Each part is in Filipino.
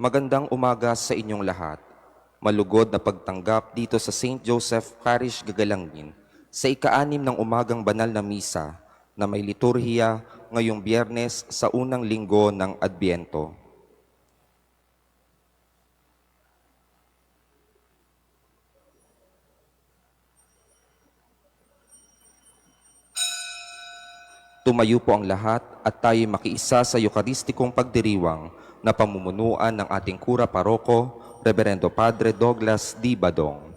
Magandang umaga sa inyong lahat. Malugod na pagtanggap dito sa St. Joseph Parish, Gagalangin sa ika-6 ng umagang banal na misa na may liturhiya ngayong Biyernes sa unang linggo ng Adbyento. Tumayo po ang lahat at tayo makiisa sa Eucharistikong pagdiriwang na pamumunuan ng ating Kura Paroko, Reverendo Padre Douglas D. Badong.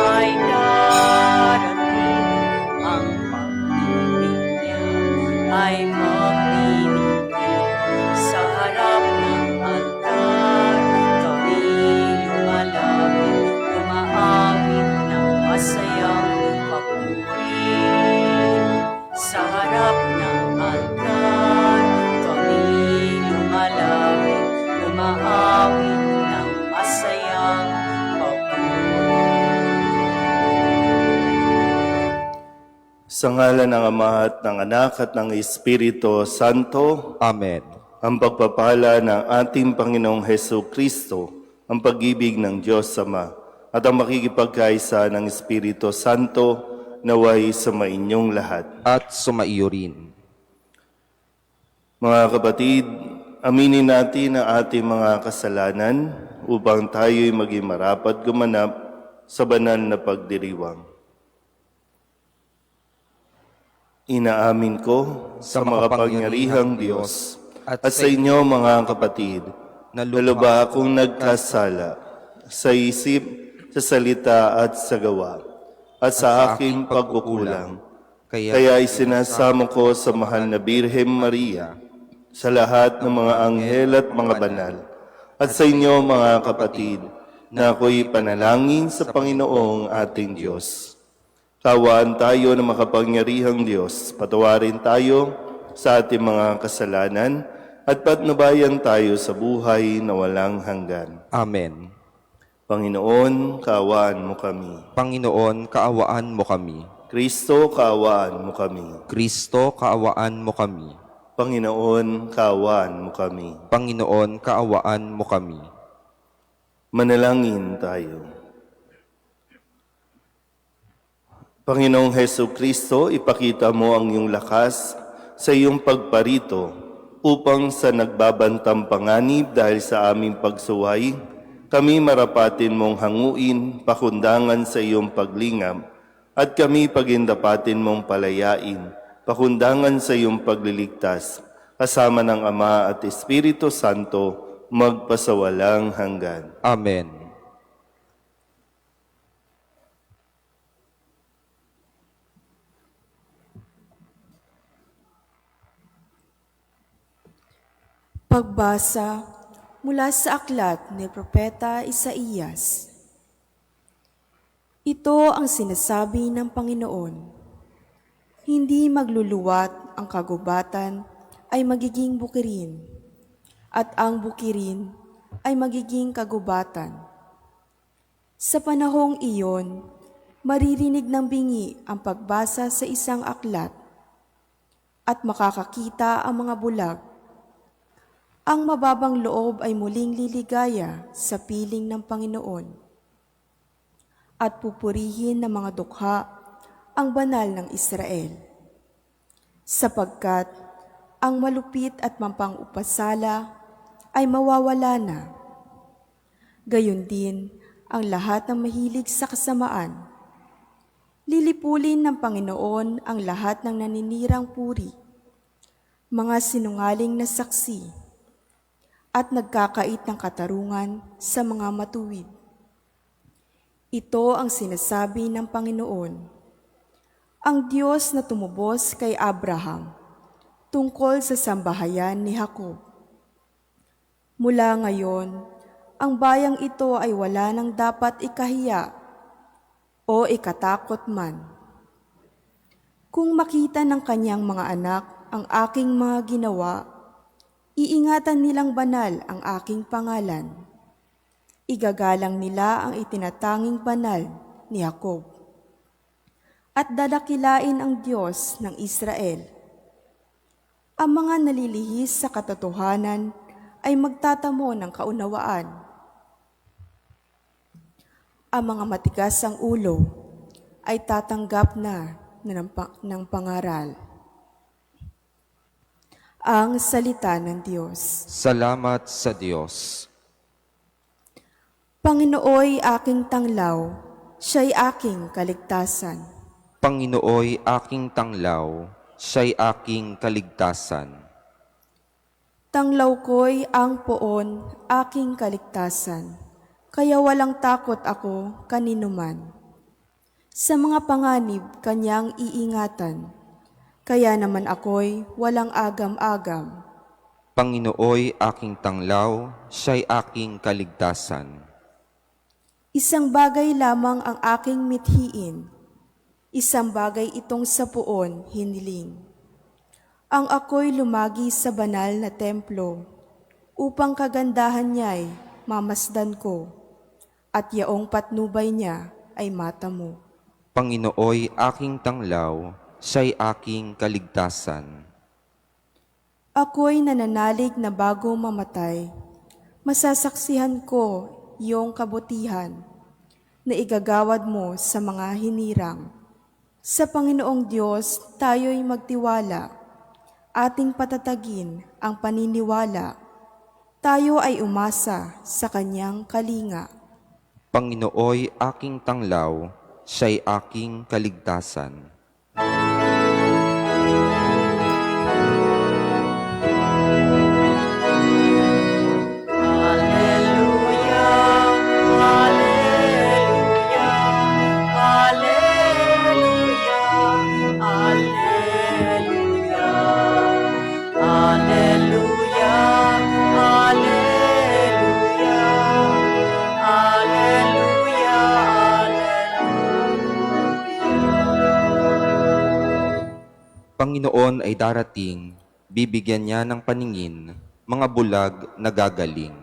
Ay darating, ang pag-ibig niya ay magniningning sa harap ng altar. Kami lumalapit, umaawit ng masayang papuri. Sa harap ng altar, kami lumalapit, umaawit ng masayang Sa ngalan ng Ama at ng Anak at ng Espiritu Santo, Amen. ang pagpapala ng ating Panginoong Hesu Kristo, ang pag-ibig ng Diyos Ama, at ang makikipagkaisa ng Espiritu Santo naway sa mainyong lahat. At sumaiyo rin. Mga kapatid, aminin natin ang ating mga kasalanan upang tayo'y maging marapat gumanap sa banal na pagdiriwang. Inaamin ko sa makapangyarihang Diyos at sa inyo mga kapatid, na lubha akong nagkasala sa isip, sa salita at sa gawa, at sa aking pagkukulang. Kaya isinasamo ko sa mahal na Birhen Maria, sa lahat ng mga anghel at mga banal, at sa inyo mga kapatid, na ako'y panalangin sa Panginoong ating Diyos. Kawaan tayo ng makapangyarihang Diyos, patawarin tayo sa ating mga kasalanan at patnubayan tayo sa buhay na walang hanggan. Amen. Panginoon, kaawaan mo kami. Panginoon, kaawaan mo kami. Kristo, kaawaan mo kami. Kristo, kaawaan mo kami. Panginoon, kaawaan mo kami. Panginoon, kaawaan mo kami. Manalangin tayo. Panginoong Hesu Kristo, ipakita mo ang iyong lakas sa iyong pagparito upang sa nagbabantang panganib dahil sa aming pagsuway, kami marapatin mong hanguin, pakundangan sa iyong paglingap, at kami pagindapatin mong palayain, pakundangan sa iyong pagliligtas, kasama ng Ama at Espiritu Santo, magpasawalang hanggan. Amen. Pagbasa mula sa aklat ni Propeta Isaías. Ito ang sinasabi ng Panginoon. Hindi magluluwat ang kagubatan ay magiging bukirin, at ang bukirin ay magiging kagubatan. Sa panahong iyon, maririnig ng bingi ang pagbasa sa isang aklat, at makakakita ang mga bulag. Ang mababang loob ay muling liligaya sa piling ng Panginoon at pupurihin ng mga dukha ang banal ng Israel. Sapagkat ang malupit at mampang-upasala ay mawawala na. Gayon din ang lahat ng mahilig sa kasamaan. Lilipulin ng Panginoon ang lahat ng naninirang puri, mga sinungaling na saksi, at nagkakait ng katarungan sa mga matuwid. Ito ang sinasabi ng Panginoon, ang Diyos na tumubos kay Abraham tungkol sa sambahayan ni Jacob. Mula ngayon, ang bayang ito ay wala nang dapat ikahiya o ikatakot man. Kung makita ng kanyang mga anak ang aking mga ginawa, iingatan nilang banal ang aking pangalan. Igagalang nila ang itinatanging banal ni Jacob. At dadakilain ang Diyos ng Israel. Ang mga nalilihis sa katotohanan ay magtatamo ng kaunawaan. Ang mga matigas ang ulo ay tatanggap na ng pangaral. Ang salita ng Diyos. Salamat sa Diyos. Panginooy aking tanglaw, siya'y aking kaligtasan. Panginooy aking tanglaw, siya'y aking kaligtasan. Tanglaw ko'y ang poon, aking kaligtasan, kaya walang takot ako kaninuman. Sa mga panganib kanyang iingatan, kaya naman ako'y walang agam-agam. Panginooy aking tanglaw, siya'y aking kaligtasan. Isang bagay lamang ang aking mithiin, isang bagay itong sa poon hiniling. Ang ako'y lumagi sa banal na templo, upang kagandahan niya'y mamasdan ko, at yaong patnubay niya ay mata mo. Panginooy aking tanglaw, siya'y aking kaligtasan. Ako'y nananalig na bago mamatay, masasaksihan ko iyong kabutihan na igagawad mo sa mga hinirang. Sa Panginoong Diyos tayo'y magtiwala, ating patatagin ang paniniwala. Tayo ay umasa sa kanyang kalinga. Panginooy aking tanglaw, siya'y aking kaligtasan. Panginoon ay darating, bibigyan niya ng paningin, mga bulag na gagaling.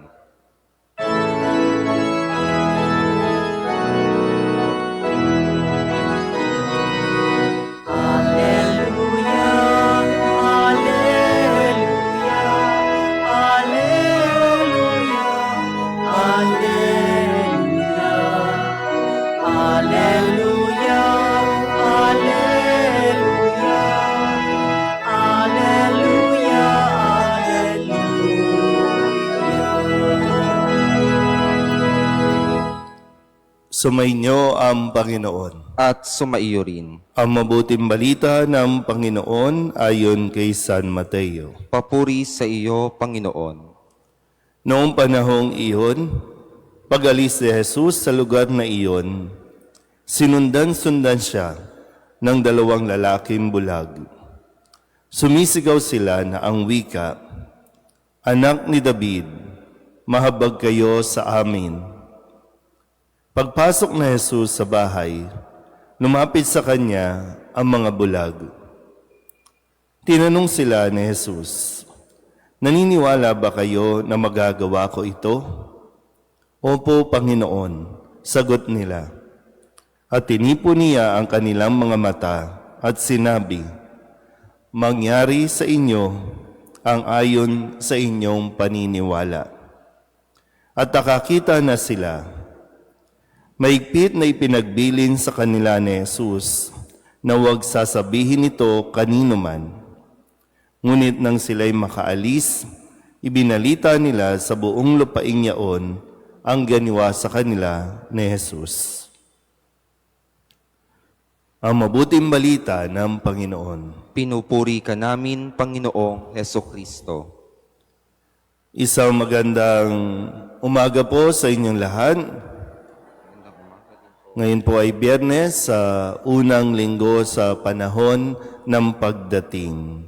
Sumainyo ang Panginoon. At sumaiyo rin. Ang mabuting balita ng Panginoon ayon kay San Mateo. Papuri sa iyo, Panginoon. Noong panahong iyon, pag-alis ni Jesus sa lugar na iyon, sinundan-sundan siya ng 2 lalaking bulag. Sumisigaw sila na ang wika, "Anak ni David, mahabag kayo sa amin." Pagpasok na Jesus sa bahay, lumapit sa kanya ang mga bulag. Tinanong sila ni Jesus, "Naniniwala ba kayo na magagawa ko ito?" "Opo, Panginoon," sagot nila. At tinipo niya ang kanilang mga mata at sinabi, "Mangyari sa inyo ang ayon sa inyong paniniwala." At nakakita na sila. Maigpit na ipinagbilin sa kanila ni Jesus na huwag sasabihin ito kanino man. Ngunit nang sila'y makaalis, ibinalita nila sa buong lupaing yaon ang ganiwa sa kanila ni Jesus. Ang mabuting balita ng Panginoon. Pinupuri ka namin, Panginoong Hesukristo. Isang magandang umaga po sa inyong lahat. Ngayon po ay Biyernes sa unang linggo sa panahon ng pagdating.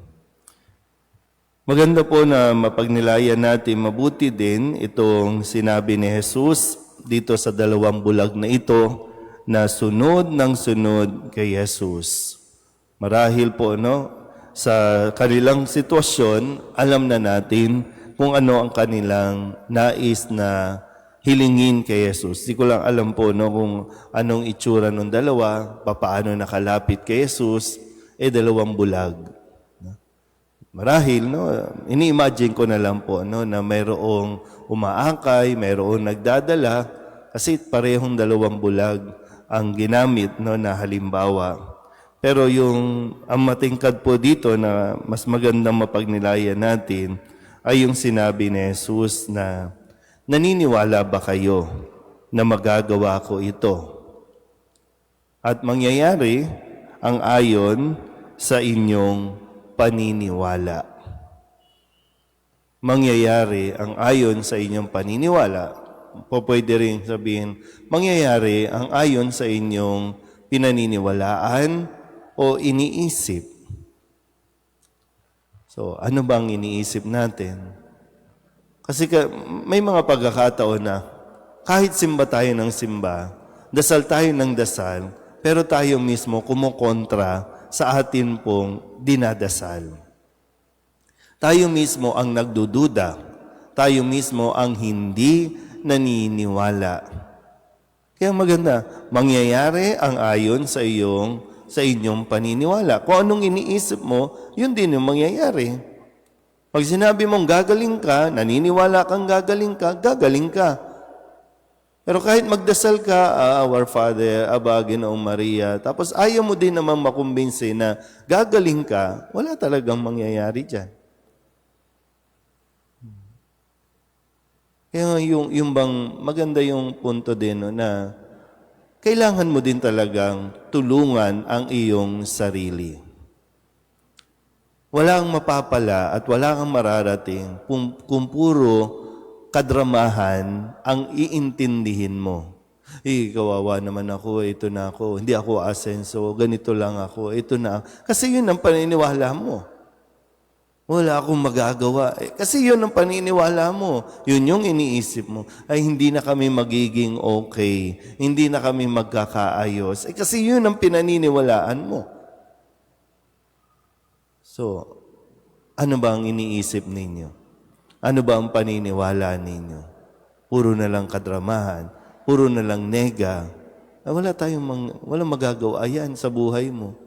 Maganda po na mapagnilayan natin mabuti din itong sinabi ni Jesus dito sa 2 bulag na ito na sunod ng sunod kay Jesus. Marahil po sa kanilang sitwasyon, alam na natin kung ano ang kanilang nais na hilingin kay Jesus. Di ko lang alam po no, kung anong itsura ng dalawa, papaano nakalapit kay Jesus, dalawang bulag. Marahil, no, ini-imagine ko na lang po no, na mayroong umaangkay, mayroong nagdadala, kasi parehong dalawang bulag ang ginamit no, na halimbawa. Pero ang matingkad po dito na mas magandang mapagnilayan natin ay yung sinabi ni Jesus na, naniniwala ba kayo na magagawa ko ito? At mangyayari ang ayon sa inyong paniniwala. Mangyayari ang ayon sa inyong paniniwala. O pwede rin sabihin, mangyayari ang ayon sa inyong pinaniniwalaan o iniisip. So, ano bang iniisip natin? Kasi may mga pagkakataon na kahit simba tayo ng simba, dasal tayo ng dasal, pero tayo mismo kumukontra sa atin pong dinadasal. Tayo mismo ang nagdududa. Tayo mismo ang hindi naniniwala. Kaya maganda, mangyayari ang ayon sa inyong paniniwala. Kung anong iniisip mo, yun din yung mangyayari. Pag sinabi mong gagaling ka, naniniwala kang gagaling ka. Pero kahit magdasal ka, Our Father, Aba, Ginoong Maria, tapos ayaw mo din naman makumbinsi na gagaling ka, wala talagang mangyayari dyan. Kaya yung bang maganda yung punto din no, na kailangan mo din talagang tulungan ang iyong sarili. Wala kang mapapala at wala kang mararating kung puro kadramahan ang iintindihin mo. Kawawa naman ako, ito na ako, hindi ako asenso, ganito lang ako, ito na. Kasi yun ang paniniwala mo. Wala akong magagawa. Kasi yun ang paniniwala mo. Yun yung iniisip mo. Ay, hindi na kami magiging okay. Hindi na kami magkakaayos. Kasi yun ang pinaniniwalaan mo. So, ano ba ang iniisip ninyo? Ano ba ang paniniwala ninyo? Puro na lang kadramahan. Puro na lang nega. Walang magagawa yan sa buhay mo.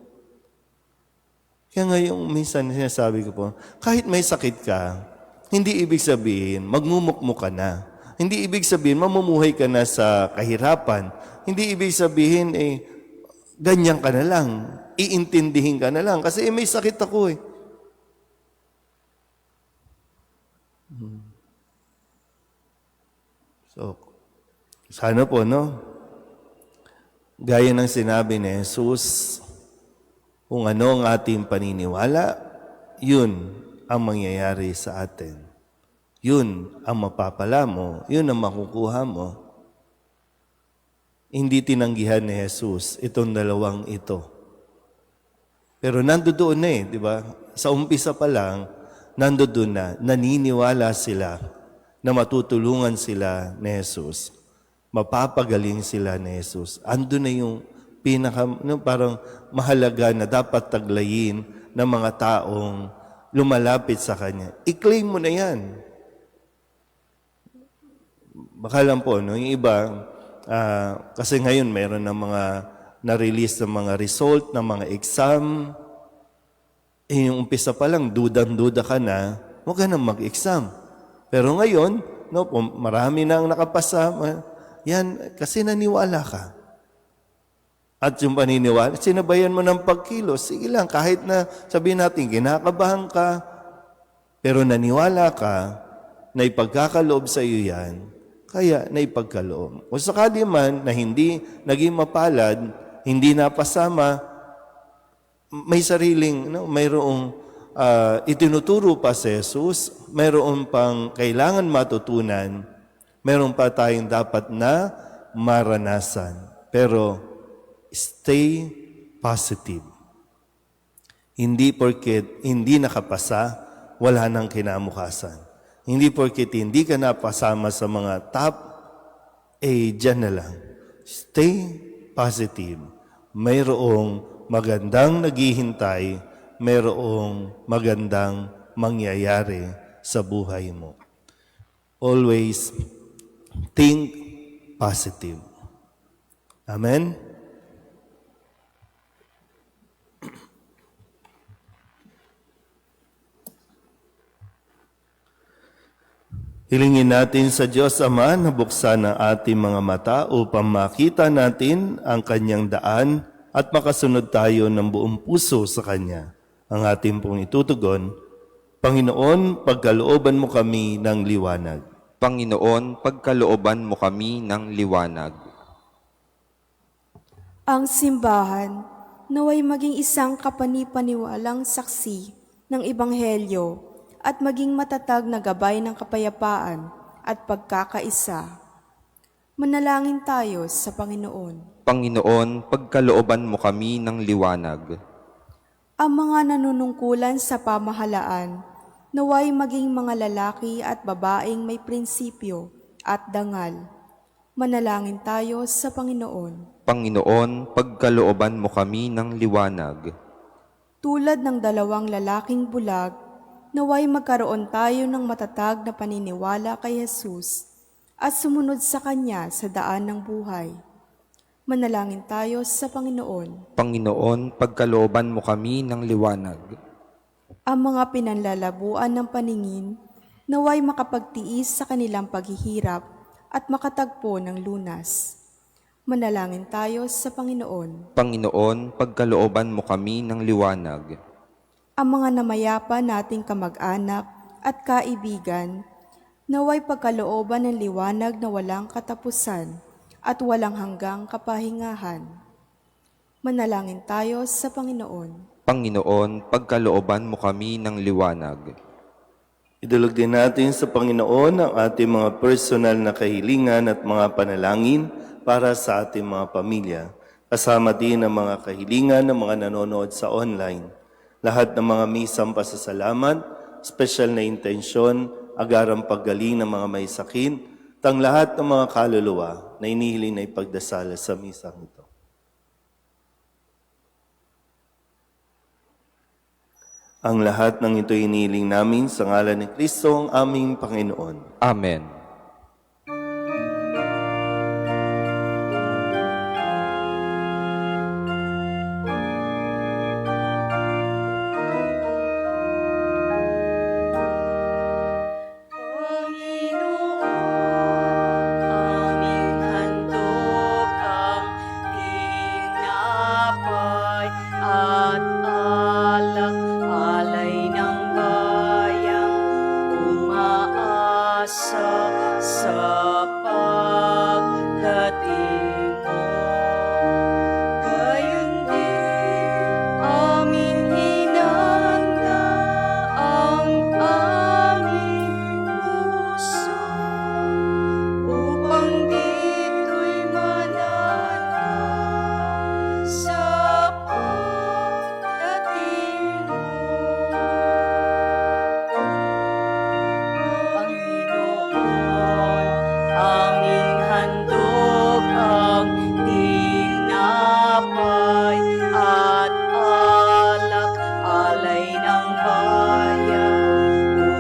Kaya ngayong minsan sinasabi ko po, kahit may sakit ka, hindi ibig sabihin magmumukmo ka na. Hindi ibig sabihin mamumuhay ka na sa kahirapan. Hindi ibig sabihin ganyan ka na lang. Iintindihin ka na lang. Kasi may sakit ako . So, sana po, no? Gaya ng sinabi ni Jesus, kung ano ang ating paniniwala, yun ang mangyayari sa atin. Yun ang mapapala mo, yun ang makukuha mo. Hindi tinanggihan ni Jesus itong dalawang ito. Pero nandoon na di ba? Sa umpisa pa lang, nandoon na, naniniwala sila na matutulungan sila ni Jesus. Mapapagaling sila ni Jesus. Ando na yung parang mahalaga na dapat taglayin ng mga taong lumalapit sa Kanya. I-claim mo na yan. Baka lang po, no? Yung iba, kasi ngayon meron ng mga na-release ng mga result, ng mga exam. Yung umpisa pa lang, duda ka na, huwag ka nang mag-exam. Pero ngayon, no, marami na ang nakapasa. Yan, kasi naniwala ka. At yung paniniwala, sinabayan mo ng pagkilos, sige lang, kahit na sabihin natin, kinakabahan ka, pero naniwala ka na ipagkakaloob sa iyo yan, kaya na ipagkaloob. O sakali man na hindi naging mapalad, hindi napasama, may sariling, mayroong itinuturo pa si Jesus, mayroon pang kailangan matutunan, mayroon pa tayong dapat na maranasan. Pero, stay positive. Hindi porket hindi nakapasa, wala nang kinamukasan. Hindi porket hindi ka napasama sa mga top, dyan na lang. Stay positive. Mayroong magandang naghihintay, mayroong magandang mangyayari sa buhay mo. Always Think positive. Amen? Hilingin natin sa Diyos Ama na buksan ang ating mga mata upang makita natin ang Kanyang daan at makasunod tayo ng buong puso sa Kanya. Ang ating pong itutugon, Panginoon, pagkalooban mo kami ng liwanag. Panginoon, pagkalooban mo kami ng liwanag. Ang simbahan naway maging isang kapanipaniwalang saksi ng Ebanghelyo at maging matatag na gabay ng kapayapaan at pagkakaisa. Manalangin tayo sa Panginoon. Panginoon, pagkalooban mo kami ng liwanag. Ang mga nanunungkulan sa pamahalaan, naway maging mga lalaki at babaeng may prinsipyo at dangal. Manalangin tayo sa Panginoon. Panginoon, pagkalooban mo kami ng liwanag. Tulad ng dalawang lalaking bulag, naway magkaroon tayo ng matatag na paniniwala kay Jesus at sumunod sa Kanya sa daan ng buhay. Manalangin tayo sa Panginoon. Panginoon, pagkalooban mo kami ng liwanag. Ang mga pinanlalabuan ng paningin, naway makapagtiis sa kanilang paghihirap at makatagpo ng lunas. Manalangin tayo sa Panginoon. Panginoon, pagkalooban mo kami ng liwanag. Ang mga namayapa nating kamag-anak at kaibigan, naway pagkalooban ng liwanag na walang katapusan at walang hanggang kapahingahan. Manalangin tayo sa Panginoon. Panginoon, pagkalooban mo kami ng liwanag. Idulog din natin sa Panginoon ang ating mga personal na kahilingan at mga panalangin para sa ating mga pamilya. Kasama din ang mga kahilingan ng mga nanonood sa online. Lahat ng mga misang pasasalamat, special na intensyon, agarang paggaling ng mga may sakit, tang lahat ng mga kaluluwa na inihiling na ipagdasal sa misang ito. Ang lahat ng ito inihiling namin sa ngalan ni Kristo ang aming Panginoon. Amen. Aming handog ang tinapay at alak, alay ng bayang umaasa sa pagdating mo. Gayon din aming hinanda ang aming puso upang dito'y mananalig sa pagdating mo. Panginoon, aming handog ang tinapay at alak, alay ng bayan,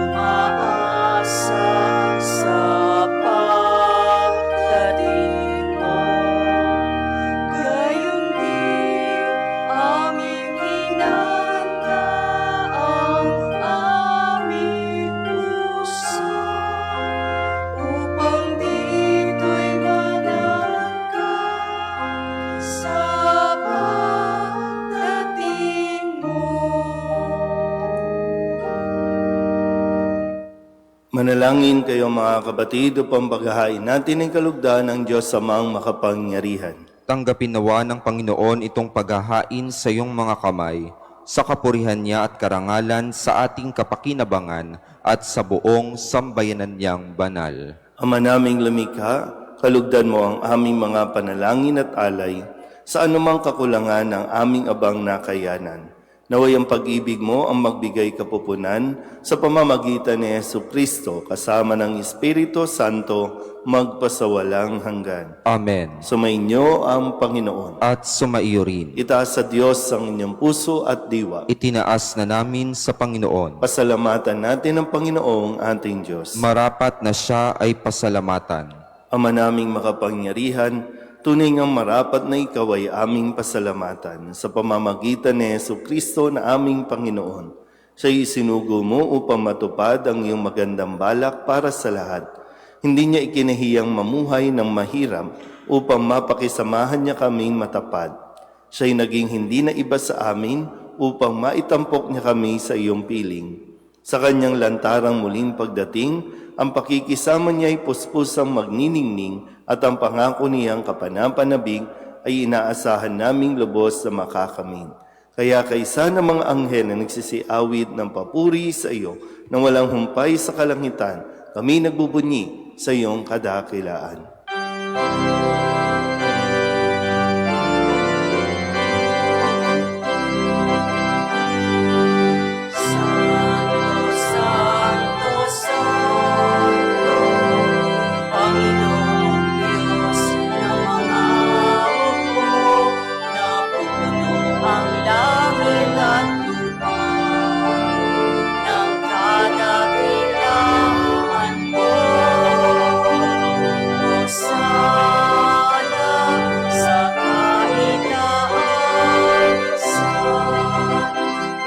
umaasa sa pagdating mo. Gayon din aming hinanda ang aming puso upang dito'y mananalig sa pagdating mo. Manalangin kayo mga kapatid upang paghahain natin ang kalugdan ng Diyos Amang makapangyarihan. Tanggapin nawa ng Panginoon itong paghahain sa iyong mga kamay, sa kapurihan niya at karangalan sa ating kapakinabangan at sa buong sambayanan niyang banal. Ama naming lumikha, kalugdan mo ang aming mga panalangin at alay sa anumang kakulangan ng aming abang nakayanan. Naway ang pag-ibig mo ang magbigay kapupunan sa pamamagitan ni Jesucristo kasama ng Espiritu Santo magpasawalang hanggan. Amen. Sumainyo ang Panginoon. At sumaiyo rin. Itaas sa Diyos ang inyong puso at diwa. Itinaas na namin sa Panginoon. Pasalamatan natin ang Panginoong ating Diyos. Marapat na siya ay pasalamatan. Ama naming makapangyarihan, tunay ngang marapat na ikaw ay aming pasalamatan sa pamamagitan ni Jesucristo na aming Panginoon. Siya'y isinugo mo upang matupad ang iyong magandang balak para sa lahat. Hindi niya ikinahiyang mamuhay ng mahirap upang mapakisamahan niya kaming matapad. Siya'y naging hindi na iba sa amin upang maitampok niya kami sa iyong piling. Sa kanyang lantarang muling pagdating, ang pakikisama niya ay puspusang magniningning at ang pangako niyang kapanapanabik ay inaasahan naming lubos na makakamit. Kaya kaysa ng mga anghel na nagsisiawit ng papuri sa iyo nang walang humpay sa kalangitan, kami nagbubunyi sa iyong kadakilaan. Santo, Santo, Santo, Panginoong Diyos ng mga hukbo, napupuno ang langit at lupa ng kadakilaan mo. Hosana sa kaitaasan,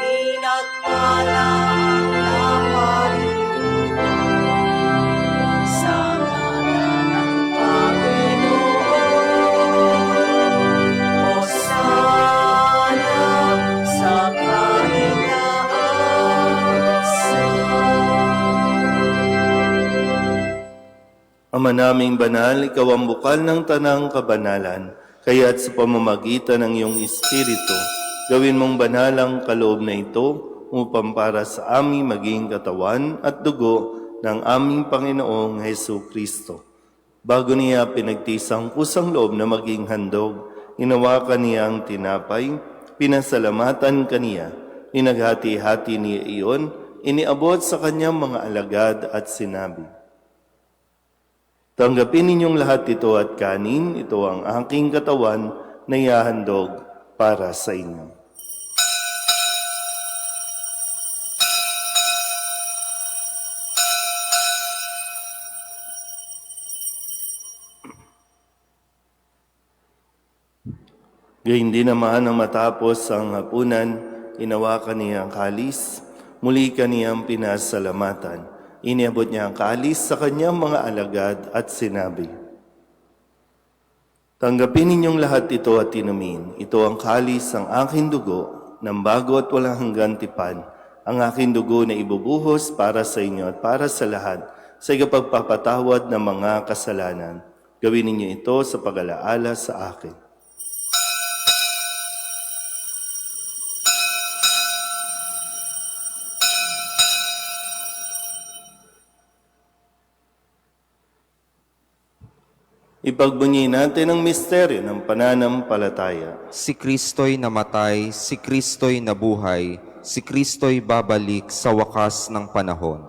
pinagpala ang naparito sa ngalan ng Panginoon. Hosana sa kaitaasan. Ama naming banal, ikaw ang bukal ng tanang kabanalan, kaya't sa pamamagitan ng iyong Espiritu, gawin mong banal ang kaloob na ito upang para sa aming maging katawan at dugo ng aming Panginoong Hesu Kristo. Bago niya pinagtisang kusang loob na maging handog, inawakan niya ang tinapay, pinasalamatan kaniya, inaghati-hati niya iyon, iniabot sa kanyang mga alagad at sinabi, "Tanggapin ninyong lahat ito at kanin, ito ang aking katawan na ihahandog para sa inyo." Gayun din naman nang matapos ang hapunan, inawakan niya ang kalis, muli kaniyang pinasalamatan. Iniabot niya ang kalis sa kanyang mga alagad at sinabi, "Tanggapin ninyong lahat ito at inumin. Ito ang kalis ng aking dugo, ng bago at walang hanggang tipan. Ang aking dugo na ibubuhos para sa inyo at para sa lahat sa ikapagpapatawad ng mga kasalanan. Gawin ninyo ito sa pag-alaala sa akin." Ipagbunyi natin ang misteryo ng pananampalataya. Si Kristo'y namatay, si Kristo'y nabuhay, si Kristo'y babalik sa wakas ng panahon.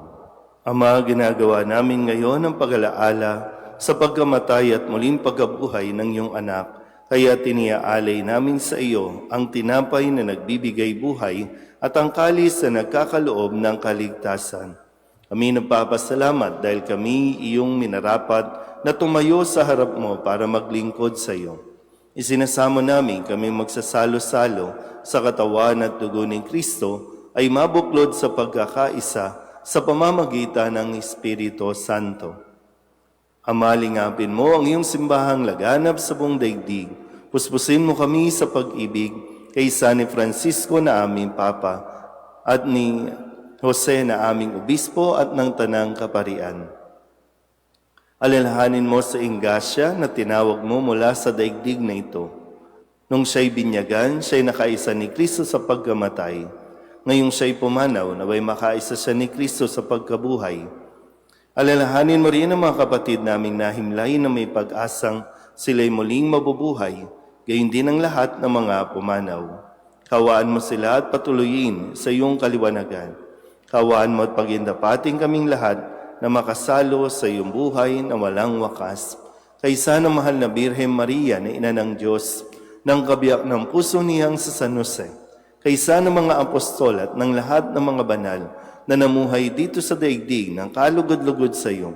Ama, ginagawa namin ngayon ang pag-alaala sa pagkamatay at muling pagkabuhay ng iyong anak, kaya tiniaalay namin sa iyo ang tinapay na nagbibigay buhay at ang kalis na nagkakaloob ng kaligtasan. Kami nagpapasalamat dahil kami iyong minarapat na tumayo sa harap mo para maglingkod sa iyo. Isinasamo namin kami magsasalo-salo sa katawan at dugo ni Kristo ay mabuklod sa pagkakaisa sa pamamagitan ng Espiritu Santo. Ama, lingapin mo ang iyong simbahang laganap sa buong daigdig. Puspusin mo kami sa pag-ibig kay San Francisco na aming Papa at ni Jose na aming Obispo at ng Tanang Kaparian. Alalahanin mo sa Ingasya na tinawag mo mula sa daigdig na ito. Nung siya'y binyagan, siya'y nakaisa ni Kristo sa pagkamatay. Ngayong siya'y pumanaw, naway makaisa siya ni Kristo sa pagkabuhay. Alalahanin mo rin ang mga kapatid naming nahimlay na may pag-asang sila'y muling mabubuhay, gayon din ang lahat ng mga pumanaw. Kawaan mo sila at patuloyin sa iyong kaliwanagan. Kawaan mo at pagindapating kaming lahat na makasalo sa iyong buhay na walang wakas. Kaysa ng mahal na Birhen Maria na ina ng Diyos, ng kabiyak ng puso niyang sa San Jose, kaysa ng mga apostol at ng lahat ng mga banal na namuhay dito sa daigdig ng kalugod-lugod sa iyo,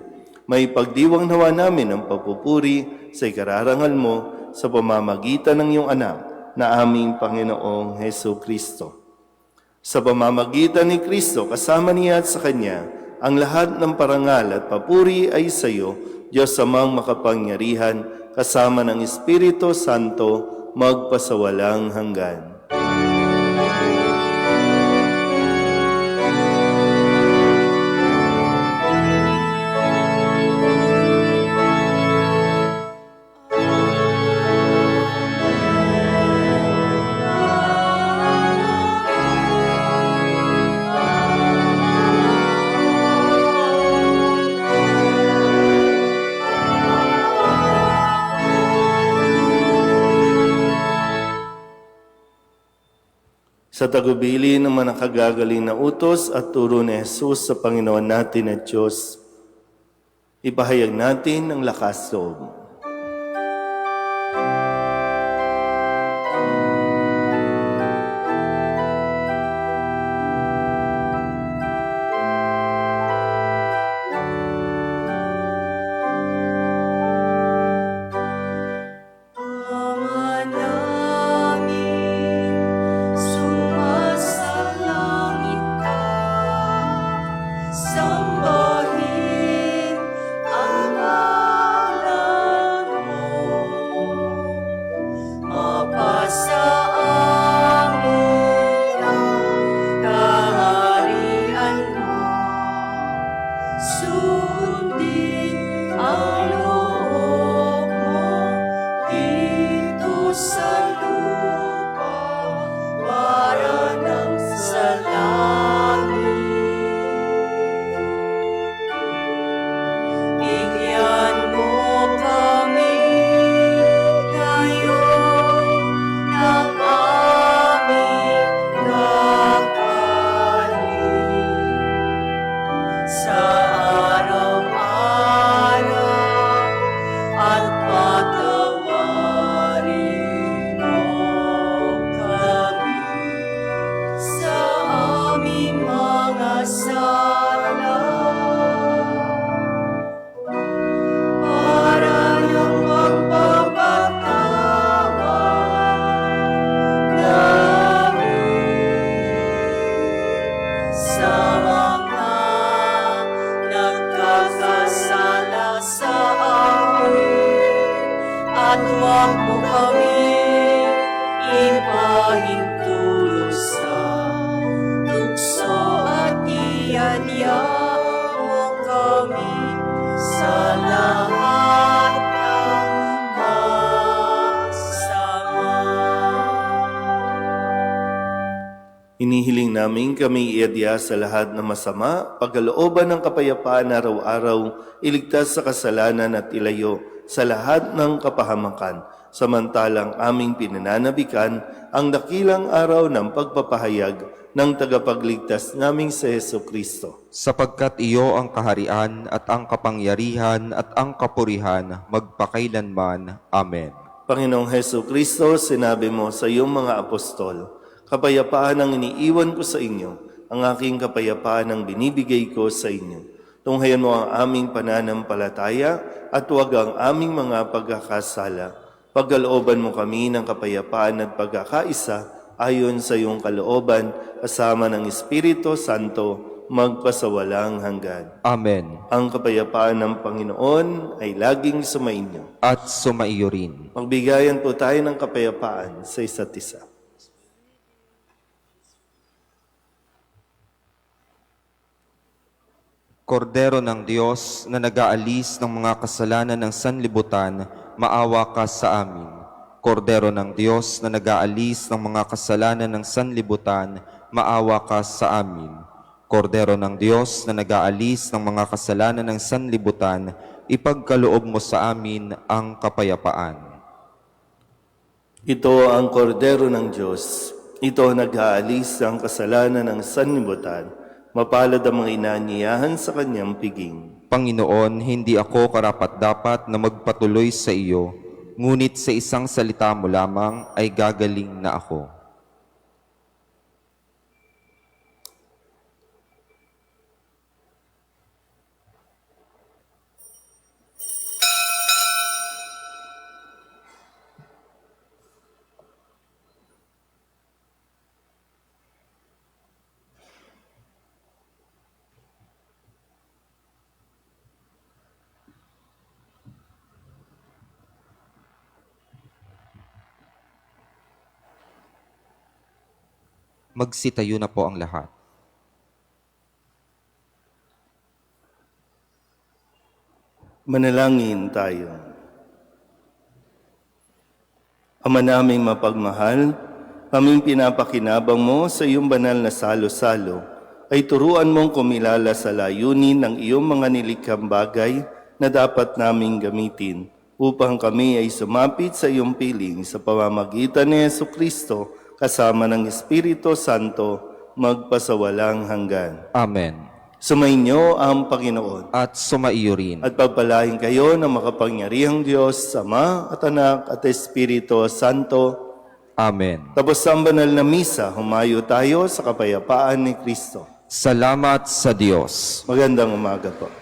May pagdiwang nawa namin ang papupuri sa ikararangal mo sa pamamagitan ng iyong anak na aming Panginoong Heso Kristo. Sa pamamagitan ni Kristo, kasama niya at sa Kanya, ang lahat ng parangal at papuri ay sa iyo, Diyos amang makapangyarihan, kasama ng Espiritu Santo, magpasawalang hanggan. Sa tagubili ng mga nakagagaling na utos at turo ni Jesus sa Panginoon natin at Diyos, ipahayag natin ang lakas loob. Ama namin, sumasalangit ka, sambahin ang ngalan mo. Mapasa amin ang kaharian mo, sundin ang loob mo dito sa lupa para nang sa langit. Bigyan mo kami ngayon ng aming kakanin sa araw-araw at patawarin mo kami sa aming mga sala para ng pagpapatawad namin sa mga nagkakasala sa amin, at huwag mo kami ipahintulot sa tukso, at ianya mo kami sa lahat ng masama. Inihiling namin kami iadya sa lahat ng masama, pagkalooban ng kapayapaan araw-araw, iligtas sa kasalanan at ilayo sa lahat ng kapahamakan, samantalang aming pinananabikan ang dakilang araw ng pagpapahayag ng tagapagligtas naming si Heso Kristo. Sapagkat iyo ang kaharian at ang kapangyarihan at ang kapurihan magpakailanman. Amen. Panginoong Heso Kristo, sinabi mo sa iyong mga apostol, kapayapaan ang iniiwan ko sa inyo, ang aking kapayapaan ang binibigay ko sa inyo. Tunghayan mo ang aming pananampalataya at huwag ang aming mga pagkakasala. Pagkalooban mo kami ng kapayapaan at pagkakaisa ayon sa iyong kalooban, kasama ng Espiritu Santo, magpasawalang hanggan. Amen. Ang kapayapaan ng Panginoon ay laging sumainyo. At sumaiyo rin. Magbigayan po tayo ng kapayapaan sa isa't isa. Kordero ng Diyos na nag-aalis ng mga kasalanan ng sanlibutan, maawa ka sa amin. Kordero ng Diyos na nag-aalis ng mga kasalanan ng sanlibutan, maawa ka sa amin. Kordero ng Diyos na nag-aalis ng mga kasalanan ng sanlibutan, ipagkaloob mo sa amin ang kapayapaan. Ito ang kordero ng Diyos. Ito nag-aalis ng kasalanan ng sanlibutan. Mapalad ang mga inaanyayahan sa kanyang piging. Panginoon, hindi ako karapat-dapat na magpatuloy sa iyo, ngunit sa isang salita mo lamang ay gagaling na ako. Magsitayo na po ang lahat. Manalangin tayo. Ama naming mapagmahal, kaming pinapakinabang mo sa iyong banal na salo-salo, ay turuan mong kumilala sa layunin ng iyong mga nilikhang bagay na dapat naming gamitin upang kami ay sumapit sa iyong piling sa pamamagitan ni Jesucristo kasama ng Espiritu Santo magpasawalang hanggan. Amen. Sumainyo ang Panginoon. At sumaiyo rin. At pagpalain kayo ng makapangyarihang Diyos, Ama at Anak at Espiritu Santo. Amen. Tapos ang banal na misa, humayo tayo sa kapayapaan ni Kristo. Salamat sa Diyos. Magandang umaga po.